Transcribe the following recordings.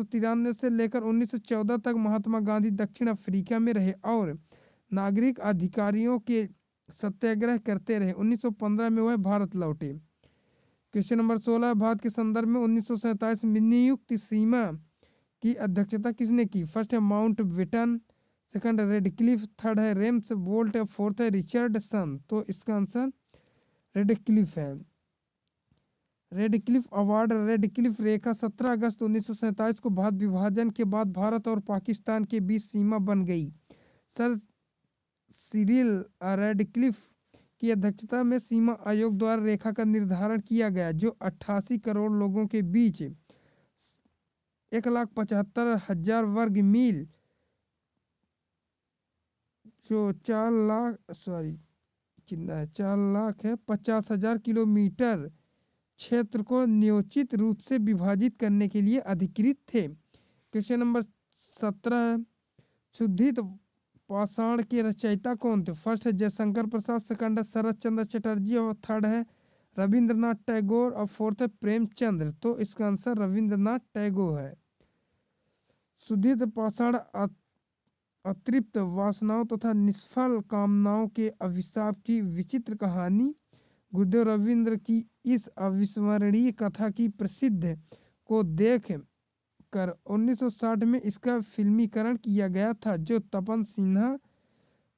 1993 से लेकर 1914 तक महात्मा गांधी दक्षिण अफ्रीका में रहे और नागरिक अधिकारियों के सत्याग्रह करते रहे। 1915 में वह भारत लौटे। क्वेश्चन नंबर 16, भारत के संदर्भ में 1947 में नियुक्त सीमा की अध्यक्षता किसने की? फर्स्ट है माउंट बेटन, सेकंड है रेडक्लिफ, थर्ड है रेम्स बोल्ट, फोर्थ है रिचर्डसन। तो इसका आंसर रेडक्लिफ है। रेडक्लिफ अवार्ड, रेडक्लिफ रेखा 17 अगस्त 1947 को भारत विभाजन के बाद भारत और पाकिस्तान के बीच सीमा बन गई। सर सिरिल रेडक्लिफ की अध्यक्षता में सीमा आयोग द्वारा रेखा का निर्धारण किया गया, जो 88 करोड़ लोगों के बीच 1,75,000 वर्ग मील जो 4,50,000 किलोमीटर क्षेत्र को न्योचित रूप से विभाजित करने के लिए अधिकृत थे। क्वेश्चन नंबर 17, शुद्धित पाषाण के रचयिता कौन थे? फर्स्ट है जयशंकर प्रसाद, सेकंड है शरत चंद्र चटर्जी और थर्ड है रविंद्रनाथ टैगोर और फोर्थ है प्रेमचंद्र। तो इसका आंसर रविंद्रनाथ टैगोर है। शुद्धित पाषाण अतृप्त वासनाओं तथा निष्फल कामनाओं के अभिशाप की विचित्र कहानी गुरुदेव रविंद्र की इस अविस्मरणीय कथा की प्रसिद्ध को देख कर 1960 में इसका फिल्मीकरण किया गया था, जो तपन सिन्हा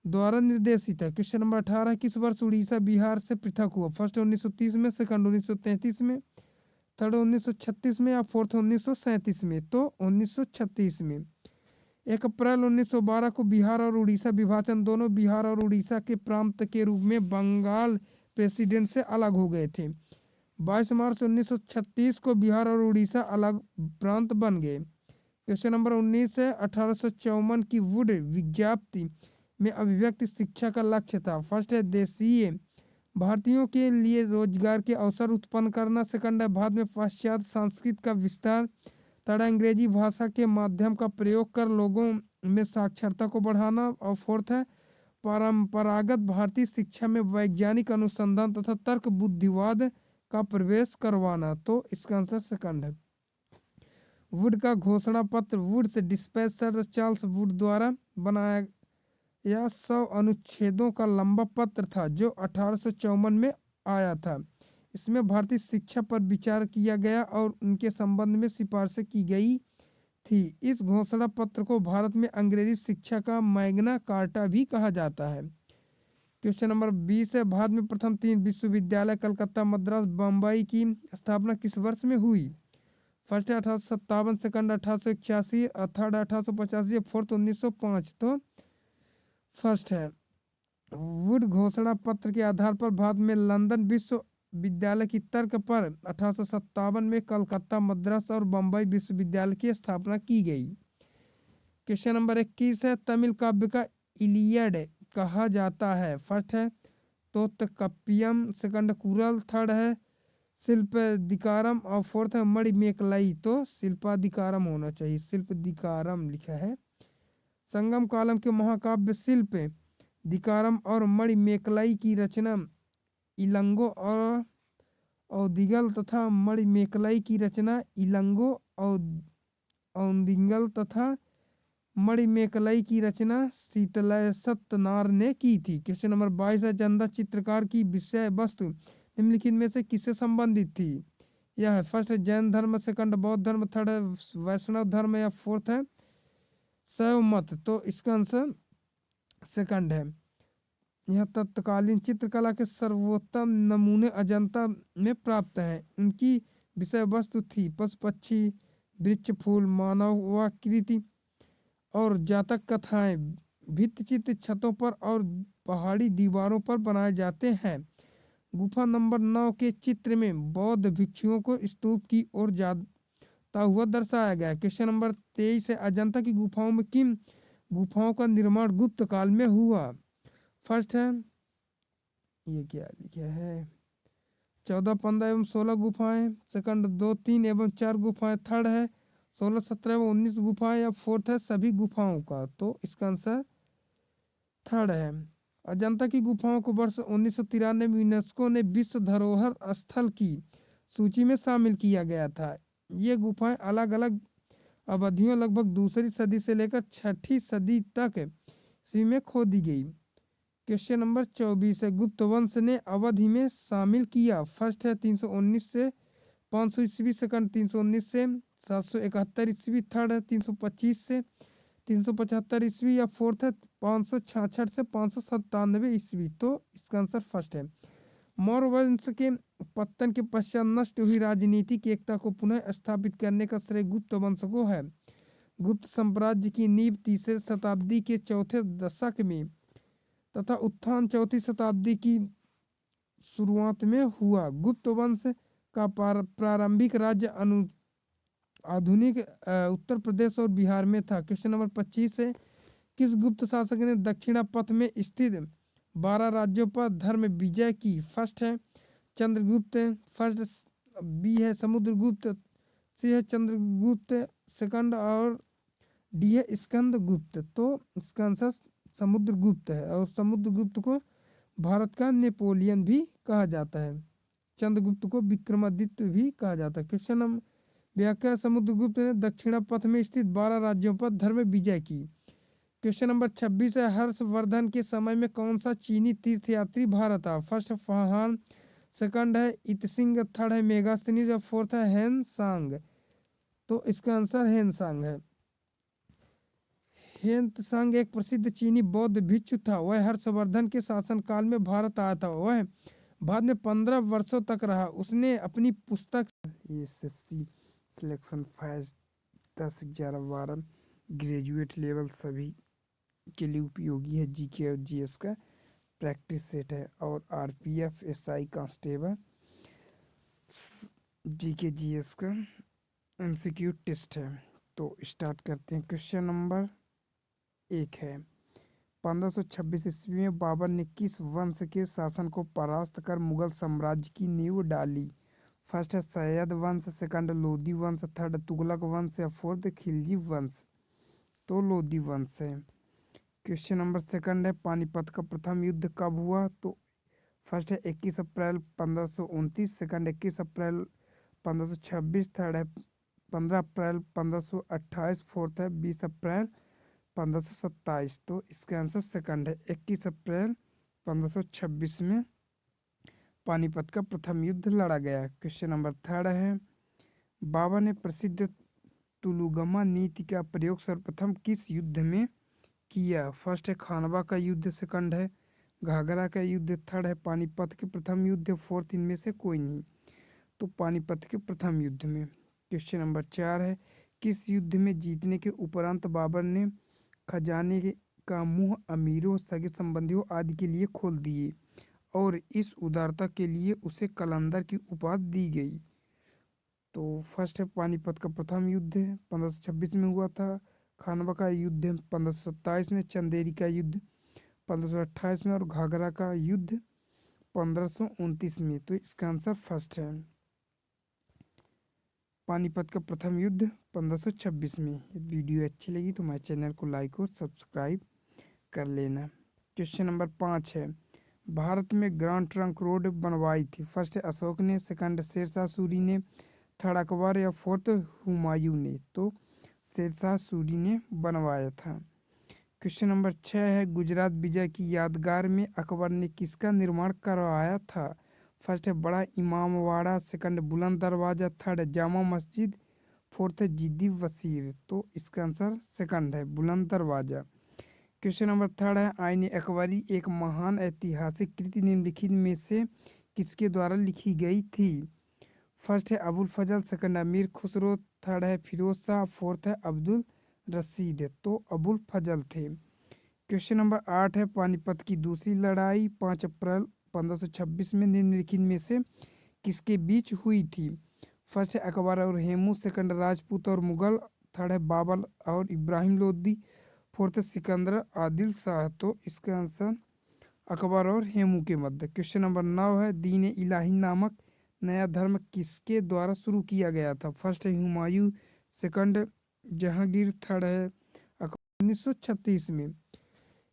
द्वारा निर्देशित है। क्वेश्चन नंबर 18, किस वर्ष उड़ीसा बिहार से पृथक हुआ? फर्स्ट 1930 में, सेकंड 1933 में, थर्ड 1936 में या फोर्थ 1937 में? तो 1936 में। 1 अप्रैल 1912 को बिहार और उड़ीसा विभाजन दोनों बिहार और उड़ीसा के प्रांत के रूप में बंगाल प्रेसिडेंट से अलग हो गए थे। 22 मार्च 1936 को बिहार और उड़ीसा अलग प्रांत बन गए। क्वेश्चन नंबर 19 है, 1854 की वुड विज्ञप्ति में अभिव्यक्त शिक्षा का लक्ष्य था। फर्स्ट है देशीय भारतीयों के लिए रोजगार के अवसर उत्पन्न करना, सेकंड है भारत में पाश्चात्य संस्कृति का विस्तार, थर्ड अंग्रेजी भाषा के माध्यम का प्रयोग कर लोगों में साक्षरता को बढ़ाना और फोर्थ है परंपरागत भारतीय शिक्षा में वैज्ञानिक अनुसंधान तथा तर्क बुद्धिवाद का प्रवेश करवाना। तो इसका आंसर सेकंड है। वुड का घोषणा पत्र Wood's dispatch sir Charles Wood द्वारा बनाया यह 100 अनुच्छेदों का लंबा पत्र था, जो 1854 में आया था। इसमें भारतीय शिक्षा पर विचार किया गया और उनके संबंध में सिफारिशें की गई थी। इस घोषणा पत्र को भारत में अंग्रेजी शिक्षा का मैग्ना कार्टा भी कहा जाता है। क्वेश्चन नंबर 20 है, भारत में प्रथम 3 विश्वविद्यालय कलकत्ता, मद्रास, बम्बई की स्थापना किस वर्ष में हुई? फर्स्ट है 1857, सेकंड 1881, थर्ड 1885, फोर्थ 1905। तो फर्स्ट है। वुड घोषणा पत्र के आधार पर भारत में लंदन विश्वविद्यालय की तर्क पर 1857 में कलकत्ता, मद्रास और बम्बई विश्वविद्यालय की स्थापना की गई। क्वेश्चन नंबर 21 है, तमिल काव्य का इलियड कहा जाता है। फर्स्ट है तोत्तकप्पियम, सेकंड कुरल, थर्ड है शिल्पदिकारम और फोर्थ है मणिमेकलाई। तो शिल्पादिकारम होना चाहिए, शिल्पदिकारम लिखा है। संगम कालम के महाकाव्य शिल्प दिकारम और मणिमेकलाई की रचना इलंगो और औदिगल तथा मणिमेकलाई की रचना इलंगो औदिगल तथा मणिमेकलाई की रचना शीतलय सत्यनार ने की थी। क्वेश्चन नंबर 22 है, चंदा चित्रकार की विषय वस्तु निम्नलिखित में से किससे संबंधित थी? यह है फर्स्ट है जैन धर्म, सेकंड बौद्ध धर्म, थर्ड है वैष्णव धर्म या फोर्थ है शैव मत। तो इसका आंसर सेकंड है। यह तत्कालीन चित्रकला के सर्वोत्तम नमूने अजंता में प्राप्त हैं। उनकी विषय वस्तु थी पशु पक्षी, वृक्ष, फूल, मानवाकृति और जातक कथाएं। भित्तिचित्र छतों पर और पहाड़ी दीवारों पर बनाए जाते हैं। गुफा नंबर 9 के चित्र में बौद्ध भिक्षुओं को स्तूप की ओर जाता हुआ दर्शाया गया। क्वेश्चन नंबर 23 है, अजंता की गुफाओं में किन गुफाओं का निर्माण गुप्त काल में हुआ? फर्स्ट है ये क्या लिखा है 14, 15 एवं 16 गुफाएं, सेकंड 2, 3 एवं 4 गुफाएं, थर्ड है 16, 17 एवं 19 गुफाएं या फोर्थ है सभी गुफाओं का। तो इसका आंसर थर्ड है। अजंता की गुफाओं को वर्ष 1993 में यूनेस्को ने विश्व धरोहर स्थल की सूची में शामिल किया गया था। ये गुफाएं अलग अलग अवधियों लगभग दूसरी सदी से लेकर छठी सदी तक ईस्वी में खोदी गई। क्वेश्चन नंबर 24 है, गुप्त वंश ने अवधि में शामिल किया। फर्स्ट है 319 से 500 ईस्वी, सेकंड 319 से 771 ईस्वी, थर्ड है 325 से 375 ईस्वी, या फोर्थ है 566 से 597 ईस्वी। तो इसका आंसर फर्स्ट है। मौर्य वंश के पतन के पश्चात नष्ट हुई राजनीतिक एकता को पुनः स्थापित करने का श्रेय गुप्त वंश को है। गुप्त साम्राज्य की नींव तीसरे शताब्दी के चौथे दशक में तथा उत्थान चौथी शताब्दी की शुरुआत में हुआ। गुप्त वंश का प्रारंभिक राज्य आधुनिक उत्तर प्रदेश और बिहार में था। क्वेश्चन नंबर 25 है, किस गुप्त शासक ने दक्षिणा पथ में स्थित 12 राज्यों पर धर्म विजय की? फर्स्ट है चंद्रगुप्त, फर्स्ट बी है समुद्रगुप्त, सी है चंद्रगुप्त सेकंड, और डी है स्कंदगुप्त। तो इसका आंसर समुद्रगुप्त है, और समुद्रगुप्त को भारत का नेपोलियन भी कहा जाता है। चंद्रगुप्त को विक्रमादित्य भी कहा जाता है। क्वेश्चन नंबर व्याख्या, समुद्रगुप्त ने दक्षिणा पथ में स्थित 12 राज्यों पर धर्म विजय की। क्वेश्चन नंबर 26 है, हर्षवर्धन के समय में कौन सा चीनी तीर्थयात्री भारत आया? फर्स्ट है फाहान, सेकंड है इतसिंग, थर्ड है मेगास्थनीज, और फोर्थ है हेनसांग। तो इसका आंसर हेनसांग है। हेनसांग एक प्रसिद्ध चीनी बौद्ध भिक्षु था। वह हर्षवर्धन के शासनकाल में भारत आया था। वह बाद में 15 वर्षों तक रहा। उसने अपनी पुस्तक SSC selection files 10, 11, 12 graduate level सभी के लिए उपयोगी है। जीके और जीएस का प्रैक्टिस सेट है, और RPF, SI, constable, GK GS का एमसीक्यू टेस्ट है। तो स्टार्ट करते हैं। क्वेश्चन नंबर 1 है, 1526 ईस्वी में बाबर ने किस वंश के शासन को परास्त कर मुगल साम्राज्य की नींव डाली? फर्स्ट है सैयद वंश, सेकंड लोदी वंश, थर्ड तुगलक वंश, या फोर्थ खिलजी वंश। तो लोदी वंश है। क्वेश्चन नंबर सेकंड है, पानीपत का प्रथम युद्ध कब हुआ? तो फर्स्ट है 21 अप्रैल 1529, सेकंड 21 अप्रैल 1526, थर्ड है 15 अप्रैल 1528, फोर्थ है 20 अप्रैल 1527। तो इसका आंसर सेकंड है, 21 अप्रैल 1526 में पानीपत का प्रथम युद्ध लड़ा गया। क्वेश्चन नंबर थर्ड है, बाबर ने प्रसिद्ध तुलुगमा नीति का प्रयोग सर्वप्रथम किस युद्ध में किया? फर्स्ट है खानवा का युद्ध, सेकंड है घाघरा का युद्ध, थर्ड है पानीपत के प्रथम युद्ध, फोर्थ इनमें से कोई नहीं। तो पानीपत के प्रथम युद्ध में। क्वेश्चन नंबर 4 है, किस युद्ध में जीतने के उपरांत बाबर ने खजाने का मुंह अमीरों, सगे संबंधियों आदि के लिए खोल दिए, और इस उदारता के लिए उसे कलंदर की उपाधि दी गई? तो फर्स्ट है पानीपत का प्रथम युद्ध 1526 में हुआ था, खानवा का युद्ध 1527 में, चंदेरी का युद्ध 1528 में, और घाघरा का युद्ध 1529 में। तो इसका आंसर फर्स्ट है, पानीपत का प्रथम युद्ध 1526 में। वीडियो अच्छी लगी तो हमारे चैनल को लाइक और सब्सक्राइब कर लेना। क्वेश्चन नंबर 5 है, भारत में ग्रांड ट्रंक रोड बनवाई थी? फर्स्ट है अशोक ने, सेकंड शेरशाह सूरी ने, थर्ड अकबर, या फोर्थ हुमायूं ने? तो शेरशाह सूरी ने बनवाया था। क्वेश्चन नंबर 6 है, गुजरात विजय की यादगार में अकबर ने किसका निर्माण करवाया था? फर्स्ट है बड़ा इमामबाड़ा, सेकंड बुलंद दरवाजा, थर्ड जामा मस्जिद, फोर्थ है जिद्दी वसीर। तो इसका आंसर सेकंड है, बुलंद दरवाजा। क्वेश्चन नंबर थर्ड है, आईन अकबरी एक महान ऐतिहासिक कृति निम्नलिखित में से किसके द्वारा लिखी गई थी? फर्स्ट है अबुल फजल, सेकंड अमीर खुसरो, थर्ड है फिरोज शाह, फोर्थ है अब्दुल रशीद। तो अबुल फजल थे। क्वेश्चन नंबर 8 है, पानीपत की दूसरी लड़ाई 5 अप्रैल 1526 में निम्नलिखित में से किसके बीच हुई थी? फर्स्ट है अकबर और हेमू, सेकंड राजपूत और मुगल, थर्ड है बाबर और इब्राहिम लोदी, फोर्थ है सिकंदर आदिल शाह। तो इसका आंसर अकबर और हेमू के मध्य। क्वेश्चन नंबर 9 है, दीन इलाही नामक नया धर्म किसके द्वारा शुरू किया गया था? फर्स्ट है हुमायूं, सेकंड जहांगीर, थर्ड है 1936 में।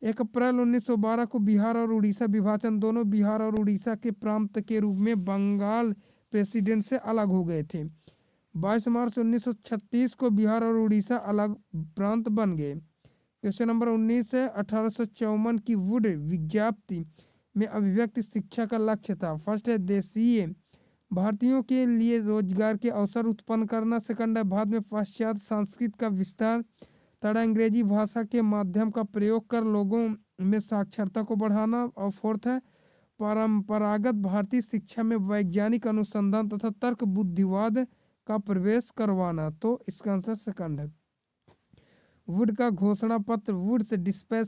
1 अप्रैल 1912 को बिहार और उड़ीसा विभाजन, दोनों बिहार और उड़ीसा के प्रांत के रूप में बंगाल प्रेसिडेंट से अलग हो गए थे। 22 मार्च 1936 को बिहार और उड़ीसा अलग प्रांत बन गए। क्वेश्चन नंबर 19 है 1854 की वुड विज्ञप्ति में अभिव्यक्ति शिक्षा का लक्ष्य था। फर्स्ट है देशीय भारतीयों के लिए रोजगार के अवसर उत्पन्न करना। सेकंड है भारत में पाश्चात्य संस्कृति का विस्तार। थर्ड है अंग्रेजी भाषा के माध्यम का प्रयोग कर लोगों में साक्षरता को बढ़ाना। और फोर्थ है परंपरागत भारतीय शिक्षा में वैज्ञानिक अनुसंधान तथा तर्क बुद्धिवाद का प्रवेश करवाना। तो इसका आंसर सेकंड है। वुड का घोषणा पत्र वुड्स डिस्पैच